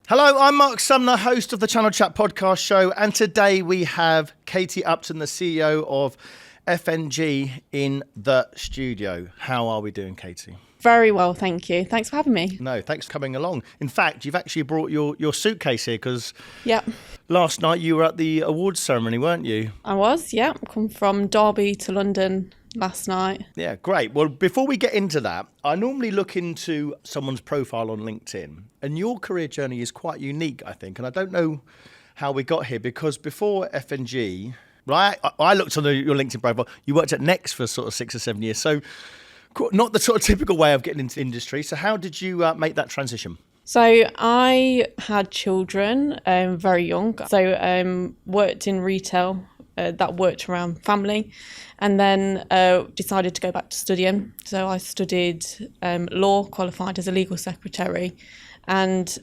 Hello, I'm Marc Sumner, host of the Channel Chat podcast show, and today we have Katy Upton, the CEO of FNG, in the studio. How are we doing, Katy? Very well, thank you. Thanks for having me. No, thanks for coming along. In fact, you've actually brought your suitcase here because last night you were at the awards ceremony, weren't you? I was, yeah. Come from Derby to London last night. Yeah, great. Well, before we get into that, I normally look into someone's profile on LinkedIn, and your career journey is quite unique, I think. And I don't know how we got here because before FNG, right, I looked on your LinkedIn profile, you worked at Next for sort of 6 or 7 years. So not the sort of typical way of getting into industry. So how did you make that transition? So I had children very young. So worked in retail. That worked around family, and then decided to go back to studying. So I studied law, qualified as a legal secretary, and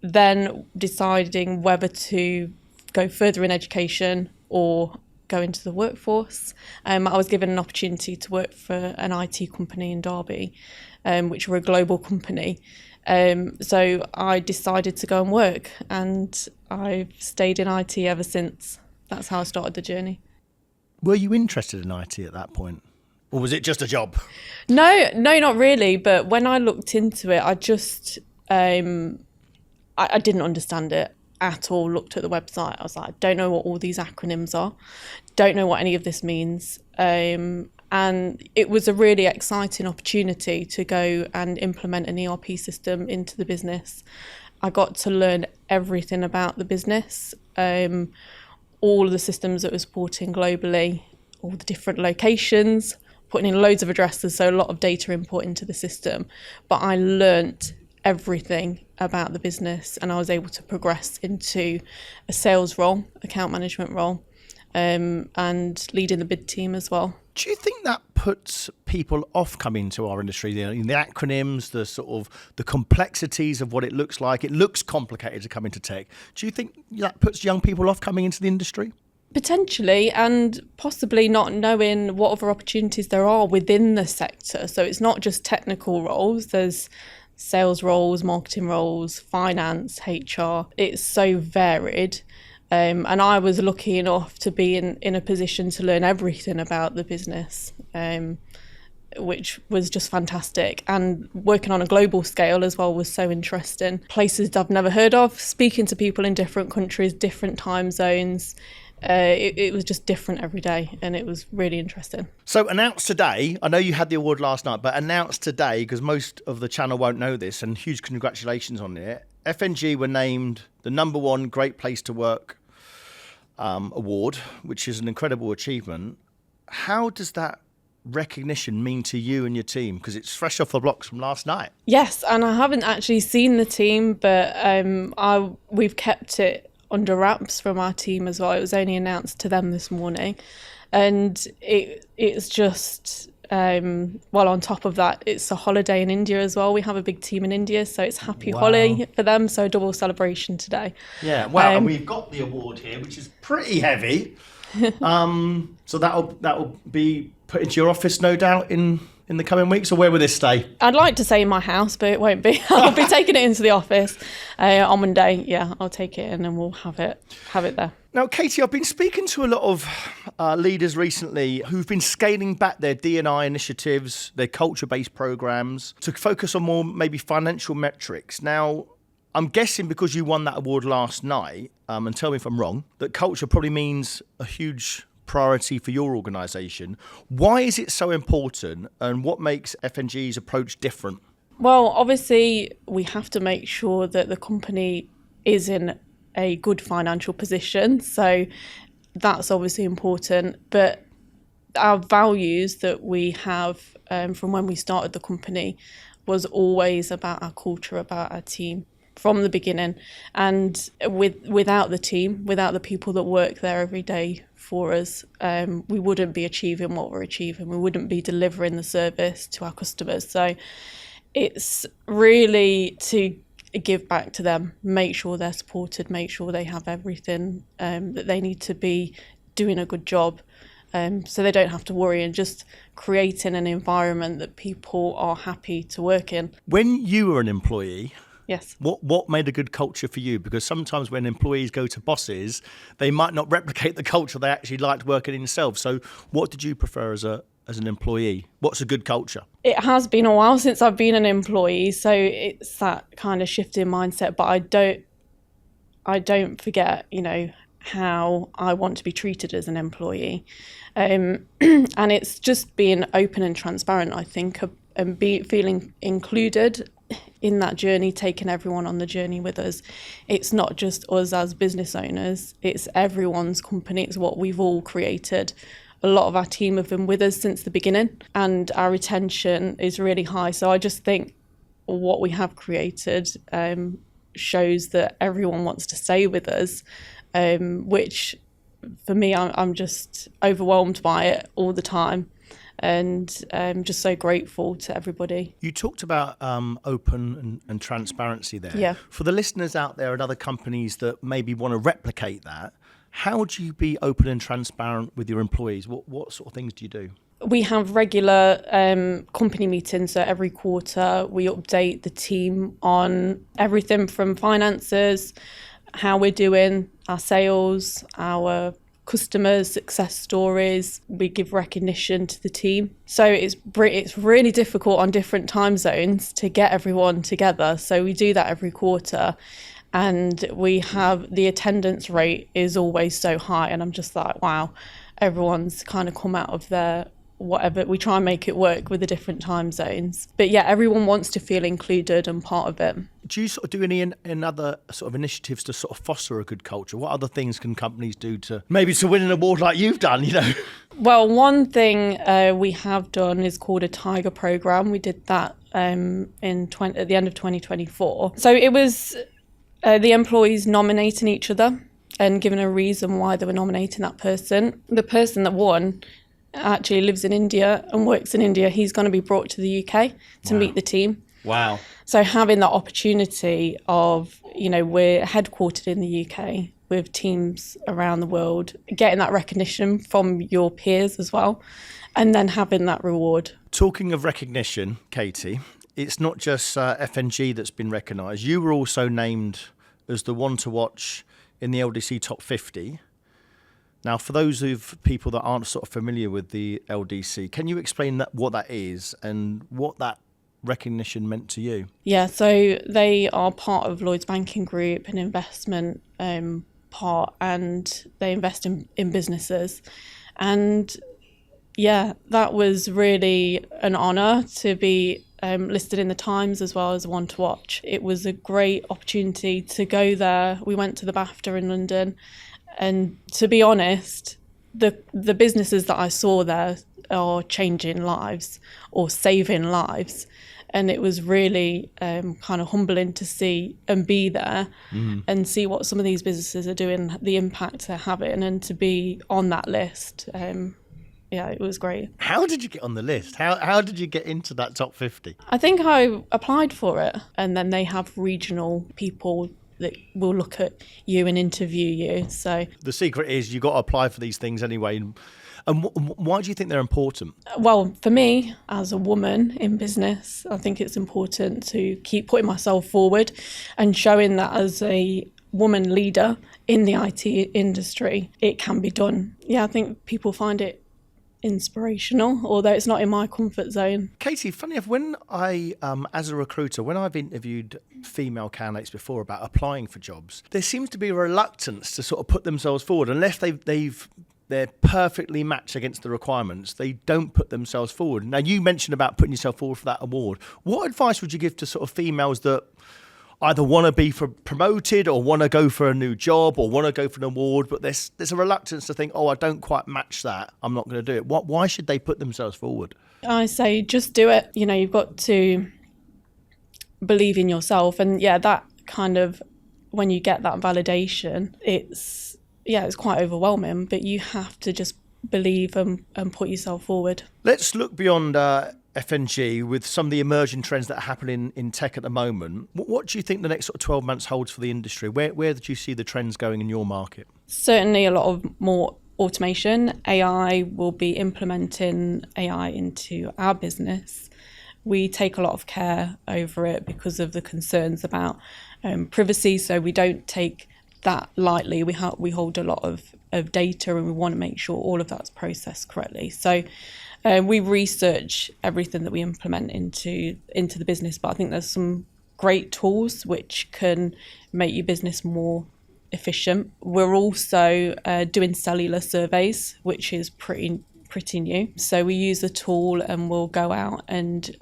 then deciding whether to go further in education or go into the workforce. I was given an opportunity to work for an IT company in Derby, which were a global company. So I decided to go and work, and I've stayed in IT ever since. That's how I started the journey. Were you interested in IT at that point? Or was it just a job? No, not really. But when I looked into it, I just, I didn't understand it at all. Looked at the website. I was like, I don't know what all these acronyms are. Don't know what any of this means. And it was a really exciting opportunity to go and implement an ERP system into the business. I got to learn everything about the business. All of the systems that were supporting globally, all the different locations, putting in loads of addresses, so a lot of data input into the system. But I learnt everything about the business, and I was able to progress into a sales role, account management role, and leading the bid team as well. Do you think that puts people off coming to our industry? The acronyms, the sort of the complexities of what it looks like. It looks complicated to come into tech. Do you think that puts young people off coming into the industry? Potentially, and possibly not knowing what other opportunities there are within the sector. So it's not just technical roles. There's sales roles, marketing roles, finance, HR. It's so varied. And I was lucky enough to be in a position to learn everything about the business, which was just fantastic. And working on a global scale as well was so interesting. Places I've never heard of, speaking to people in different countries, different time zones. It was just different every day, and it was really interesting. So announced today, I know you had the award last night, but announced today, because most of the channel won't know this, and huge congratulations on it. FNG were named the #1 Great Place to Work award, which is an incredible achievement. How does that recognition mean to you and your team? Because it's fresh off the blocks from last night. Yes, and I haven't actually seen the team, but we've kept it under wraps from our team as well. It was only announced to them this morning, and it's just on top of that, it's a holiday in India as well. We have a big team in India, so it's Happy Holi for them, so a double celebration today. Yeah, well, and we've got the award here, which is pretty heavy. So that'll be put into your office, no doubt, in the coming weeks, or where will this stay? I'd like to say in my house, but it won't be. I'll be taking it into the office on Monday. Yeah, I'll take it in and we'll have it there. Now, Katy, I've been speaking to a lot of leaders recently who've been scaling back their D&I initiatives, their culture-based programs, to focus on more maybe financial metrics. Now, I'm guessing because you won that award last night, and tell me if I'm wrong, that culture probably means a huge priority for your organisation. Why is it so important, and what makes FNG's approach different? Well, obviously, we have to make sure that the company is in a good financial position, so that's obviously important. But our values that we have from when we started the company was always about our culture, about our team from the beginning. And without the team, without the people that work there every day for us, we wouldn't be achieving what we're achieving. We wouldn't be delivering the service to our customers. So it's really to give back to them, make sure they're supported, make sure they have everything that they need to be doing a good job, so they don't have to worry, and just creating an environment that people are happy to work in. When you were an employee, Yes. What made a good culture for you? Because sometimes when employees go to bosses, they might not replicate the culture they actually liked working in themselves. So what did you prefer as an employee? What's a good culture? It has been a while since I've been an employee, so it's that kind of shift in mindset, but I don't forget, how I want to be treated as an employee. And it's just being open and transparent, I think, and feeling included in that journey, taking everyone on the journey with us. It's not just us as business owners, it's everyone's company, it's what we've all created. A lot of our team have been with us since the beginning, and our retention is really high. So I just think what we have created shows that everyone wants to stay with us, which for me, I'm just overwhelmed by it all the time, and I'm just so grateful to everybody. You talked about open and transparency there. Yeah. For the listeners out there and other companies that maybe want to replicate that, how do you be open and transparent with your employees? What sort of things do you do? We have regular company meetings, so every quarter we update the team on everything from finances, how we're doing, our sales, our customers, success stories. We give recognition to the team. So it's really difficult on different time zones to get everyone together. So we do that every quarter. And we have the attendance rate is always so high. And I'm just like, wow, everyone's kind of come out of their whatever. We try and make it work with the different time zones. But yeah, everyone wants to feel included and part of it. Do you sort of do any other sort of initiatives to sort of foster a good culture? What other things can companies do to win an award like you've done, Well, one thing we have done is called a Tiger program. We did that at the end of 2024. So it was the employees nominating each other and giving a reason why they were nominating that person. The person that won actually lives in India and works in India. He's going to be brought to the UK to meet the team. Wow. So having that opportunity of, we're headquartered in the UK with teams around the world, getting that recognition from your peers as well, and then having that reward. Talking of recognition, Katy, it's not just FNG that's been recognised. You were also named as the one to watch in the LDC Top 50. Now, for those of people that aren't sort of familiar with the LDC, can you explain what that is and what that recognition meant to you? Yeah, so they are part of Lloyds Banking Group, an investment part, and they invest in businesses. And yeah, that was really an honour to be listed in the Times as well as one to watch. It was a great opportunity to go there. We went to the BAFTA in London, and to be honest, the businesses that I saw there are changing lives or saving lives. And it was really kind of humbling to see and be there and see what some of these businesses are doing, the impact they're having, and to be on that list. Yeah, it was great. How did you get on the list? How did you get into that top 50? I think I applied for it, and then they have regional people that will look at you and interview you. So the secret is you got to apply for these things anyway. And why do you think they're important? Well, for me, as a woman in business, I think it's important to keep putting myself forward and showing that as a woman leader in the IT industry, it can be done. Yeah, I think people find it inspirational, although it's not in my comfort zone. Katy, funny enough, when I, as a recruiter, when I've interviewed female candidates before about applying for jobs, there seems to be a reluctance to sort of put themselves forward unless they're perfectly matched against the requirements. They don't put themselves forward. Now, you mentioned about putting yourself forward for that award. What advice would you give to sort of females that either want to be promoted or want to go for a new job or want to go for an award, but there's a reluctance to think, oh, I don't quite match that, I'm not going to do it. Why should they put themselves forward? I say just do it. You've got to believe in yourself. And yeah, that kind of, when you get that validation, it's quite overwhelming, but you have to just believe and put yourself forward. Let's look beyond FNG with some of the emerging trends that are happening in tech at the moment. What do you think the next sort of 12 months holds for the industry? Where do you see the trends going in your market? Certainly a lot of more automation. AI will be implementing AI into our business, We take a lot of care over it because of the concerns about privacy. So we don't take that lightly. We hold a lot of data, and we want to make sure all of that's processed correctly. So we research everything that we implement into the business. But I think there's some great tools which can make your business more efficient. We're also doing cellular surveys, which is pretty new. So we use the tool and we'll go out and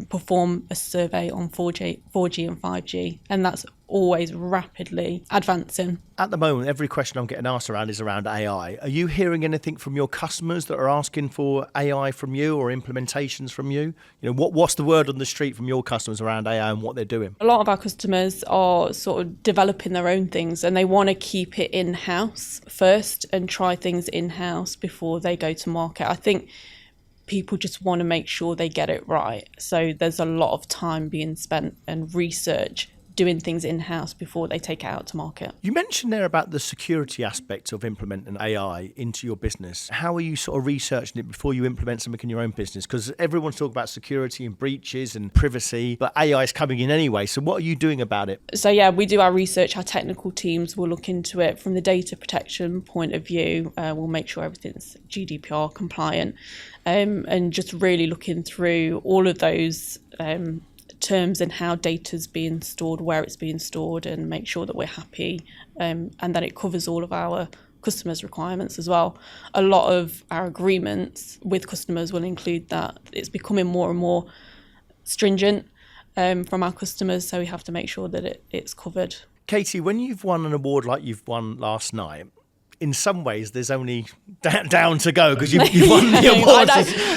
perform a survey on 4G and 5G, and that's always rapidly advancing. At the moment, every question I'm getting asked around is around AI. Are you hearing anything from your customers that are asking for AI from you or implementations from you? You know, what's the word on the street from your customers around AI and what they're doing? A lot of our customers are sort of developing their own things, and they want to keep it in-house first and try things in-house before they go to market. I think people just want to make sure they get it right. So there's a lot of time being spent and research doing things in-house before they take it out to market. You mentioned there about the security aspect of implementing AI into your business. How are you sort of researching it before you implement something in your own business? Because everyone's talking about security and breaches and privacy, but AI is coming in anyway. So what are you doing about it? So yeah, we do our research. Our technical teams will look into it from the data protection point of view. We'll make sure everything's GDPR compliant, and just really looking through all of those terms and how data's being stored, where it's being stored, and make sure that we're happy, and that it covers all of our customers' requirements as well. A lot of our agreements with customers will include that. It's becoming more and more stringent from our customers, so we have to make sure that it's covered. Katy, when you've won an award like you've won last night, in some ways there's only down to go because you've won the award.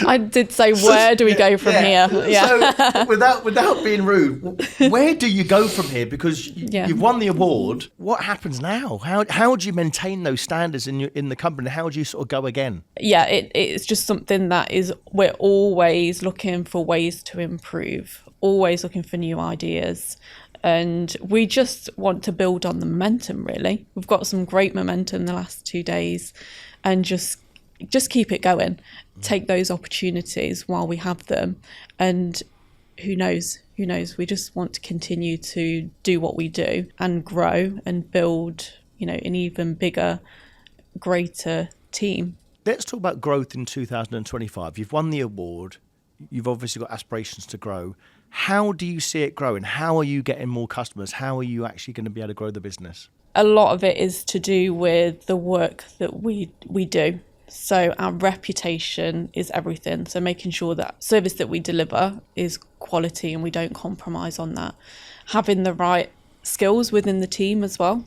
I did say, where do we go from here? Yeah. So without being rude, where do you go from here? Because you've won the award. What happens now? How do you maintain those standards in the company? How do you sort of go again? Yeah, it's just something that we're always looking for ways to improve, always looking for new ideas. And we just want to build on the momentum, really. We've got some great momentum the last 2 days, and just keep it going. Take those opportunities while we have them. And who knows? We just want to continue to do what we do and grow and build, an even bigger, greater team. Let's talk about growth in 2025. You've won the award. You've obviously got aspirations to grow. How do you see it growing? How are you getting more customers? How are you actually going to be able to grow the business? A lot of it is to do with the work that we do. So our reputation is everything. So making sure that service that we deliver is quality and we don't compromise on that. Having the right skills within the team as well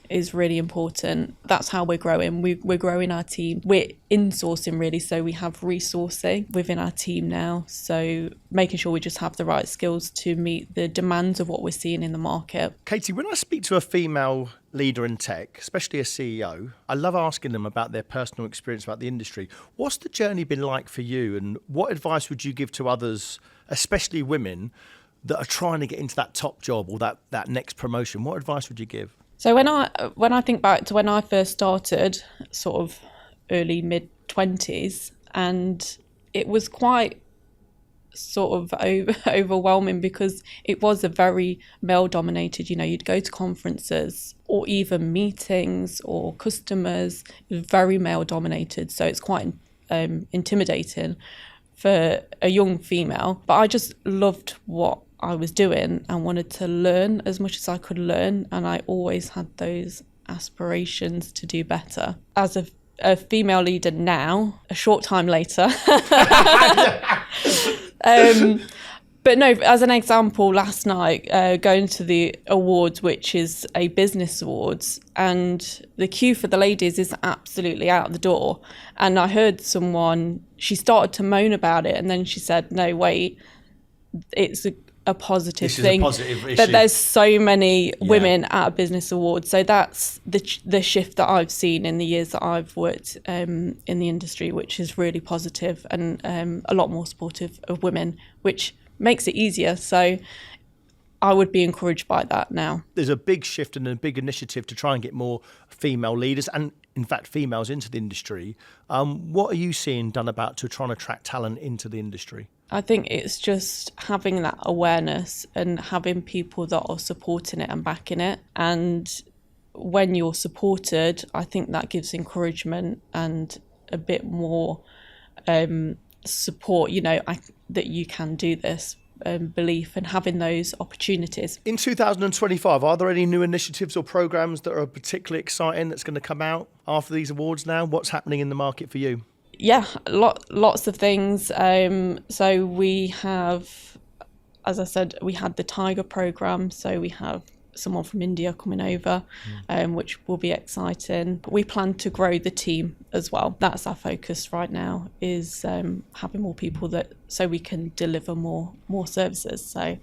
is really important. That's how we're growing. We're growing our team. We're insourcing, really, so we have resourcing within our team now. So making sure we just have the right skills to meet the demands of what we're seeing in the market. Katy, when I speak to a female leader in tech, especially a CEO, I love asking them about their personal experience about the industry. What's the journey been like for you, and what advice would you give to others, especially women, that are trying to get into that top job or that next promotion? What advice would you give? So when I think back to when I first started, sort of early mid-20s, and it was quite sort of overwhelming because it was a very male-dominated, you'd go to conferences or even meetings or customers, it was very male-dominated, so it's quite intimidating for a young female. But I just loved what I was doing and wanted to learn as much as I could learn, and I always had those aspirations to do better. As a female leader now, a short time later, but no, as an example, last night, going to the awards, which is a business awards, and the queue for the ladies is absolutely out the door. And I heard someone, she started to moan about it, and then she said, no, wait, it's a positive thing. This is a positive issue. That there's so many women at a business award. So that's the shift that I've seen in the years that I've worked in the industry, which is really positive and a lot more supportive of women, which makes it easier. So I would be encouraged by that now. There's a big shift and a big initiative to try and get more female leaders and, in fact, females into the industry. What are you seeing done about to try and attract talent into the industry? I think it's just having that awareness and having people that are supporting it and backing it. And when you're supported, I think that gives encouragement and a bit more support, that you can do this, belief and having those opportunities. In 2025, are there any new initiatives or programs that are particularly exciting that's going to come out after these awards now? What's happening in the market for you? Yeah, lots of things. So we have, as I said, we had the Tiger program. So we have someone from India coming over, which will be exciting. We plan to grow the team as well. That's our focus right now, is having more people so we can deliver more services. So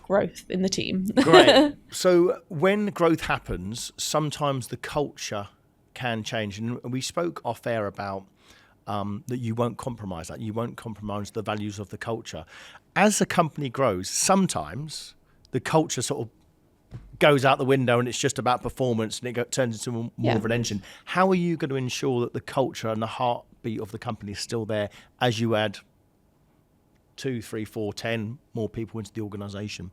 growth in the team. Great. So when growth happens, sometimes the culture can change. And we spoke off air about that you won't compromise that. You won't compromise the values of the culture. As a company grows, sometimes the culture sort of goes out the window and it's just about performance and it turns into more of an engine. How are you going to ensure that the culture and the heartbeat of the company is still there as you add 2, 3, 4, 10 more people into the organisation?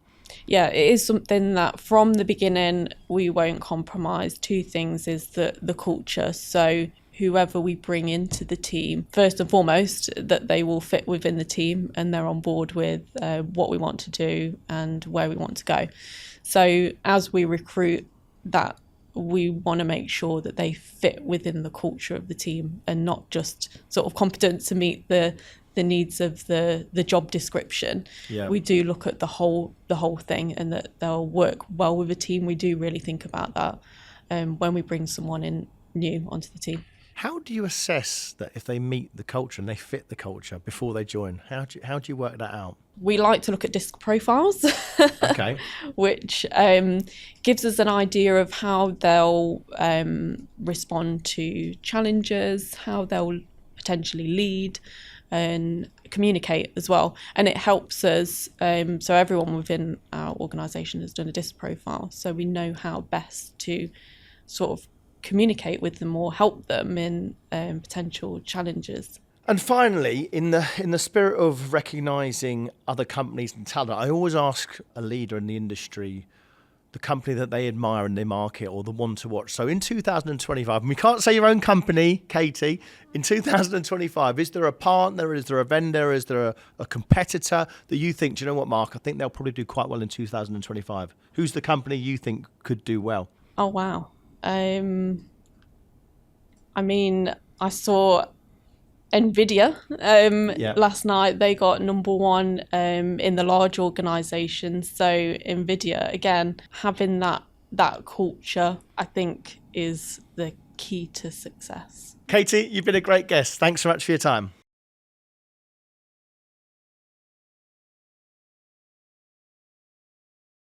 Yeah, it is something that from the beginning we won't compromise. Two things is the culture. So whoever we bring into the team, first and foremost, that they will fit within the team and they're on board with what we want to do and where we want to go. So as we recruit that, we want to make sure that they fit within the culture of the team and not just sort of competent to meet the needs of the job description. Yeah. We do look at the whole thing and that they'll work well with a team. We do really think about that when we bring someone in new onto the team. How do you assess that if they meet the culture and they fit the culture before they join? How do you work that out? We like to look at disc profiles, okay, which gives us an idea of how they'll respond to challenges, how they'll potentially lead and communicate as well. And it helps us, so everyone within our organisation has done a disc profile, so we know how best to sort of communicate with them or help them in potential challenges. And finally, in the spirit of recognising other companies and talent, I always ask a leader in the industry the company that they admire in their market or the one to watch. So in 2025, and we can't say your own company, Katy, in 2025, is there a partner, is there a vendor, is there a competitor that you think, do you know what, Marc, I think they'll probably do quite well in 2025? Who's the company you think could do well? Oh, wow. I mean, I saw Nvidia last night. They got number one in the large organisations. So Nvidia, again, having that culture, I think, is the key to success. Katy, you've been a great guest. Thanks so much for your time.